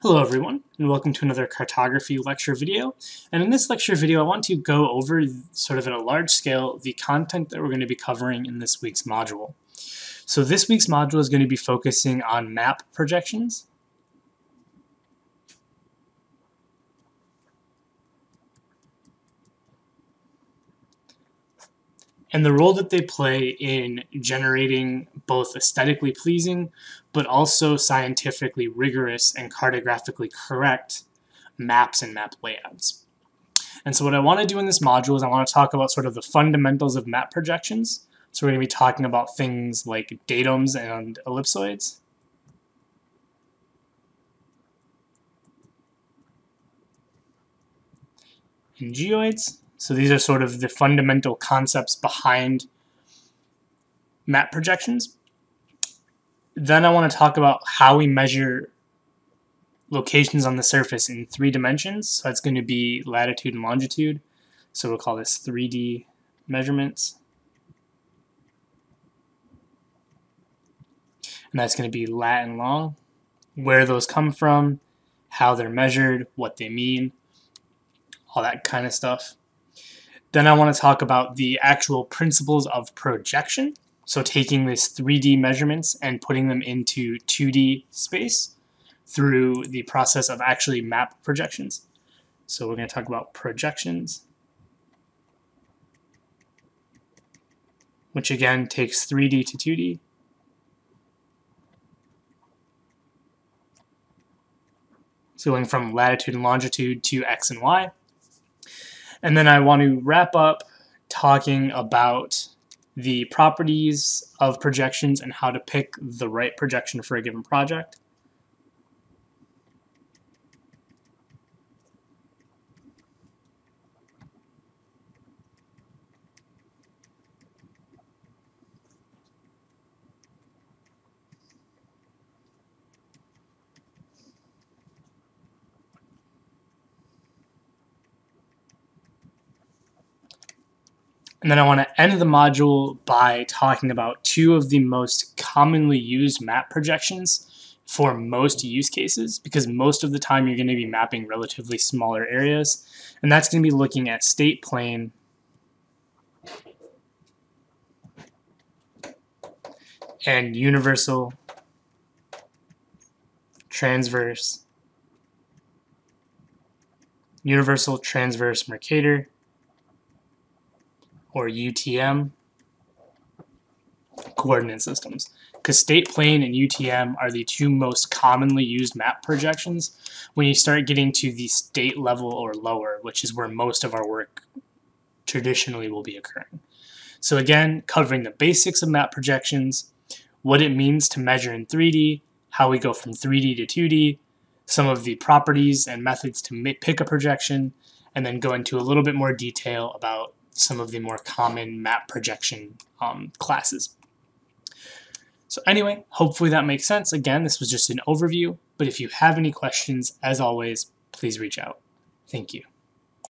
Hello everyone, and welcome to another cartography lecture video. And in this lecture video, I want to go over sort of at a large scale the content that we're going to be covering in this week's module. So this week's module is going to be focusing on map projections. And the role that they play in generating both aesthetically pleasing, but also scientifically rigorous and cartographically correct maps and map layouts. And so what I want to do in this module is I want to talk about sort of the fundamentals of map projections. So we're going to be talking about things like datums and ellipsoids. And geoids. So these are sort of the fundamental concepts behind map projections. Then I want to talk about how we measure locations on the surface in 3 dimensions. So that's going to be latitude and longitude. So we'll call this 3D measurements. And that's going to be lat and long, where those come from, how they're measured, what they mean, all that kind of stuff. Then I want to talk about the actual principles of projection. So taking these 3D measurements and putting them into 2D space through the process of actually map projections. So we're going to talk about projections, which again takes 3D to 2D. So going from latitude and longitude to X and Y. And then I want to wrap up talking about the properties of projections and how to pick the right projection for a given project. And then I want to end the module by talking about 2 of the most commonly used map projections for most use cases, because most of the time you're going to be mapping relatively smaller areas. And that's going to be looking at state plane and universal transverse Mercator, or UTM, coordinate systems. Because state plane and UTM are the 2 most commonly used map projections when you start getting to the state level or lower, which is where most of our work traditionally will be occurring. So again, covering the basics of map projections, what it means to measure in 3D, how we go from 3D to 2D, some of the properties and methods to pick a projection, and then go into a little bit more detail about some of the more common map projection classes. So anyway, hopefully that makes sense. Again, this was just an overview, but if you have any questions, as always, please reach out. Thank you.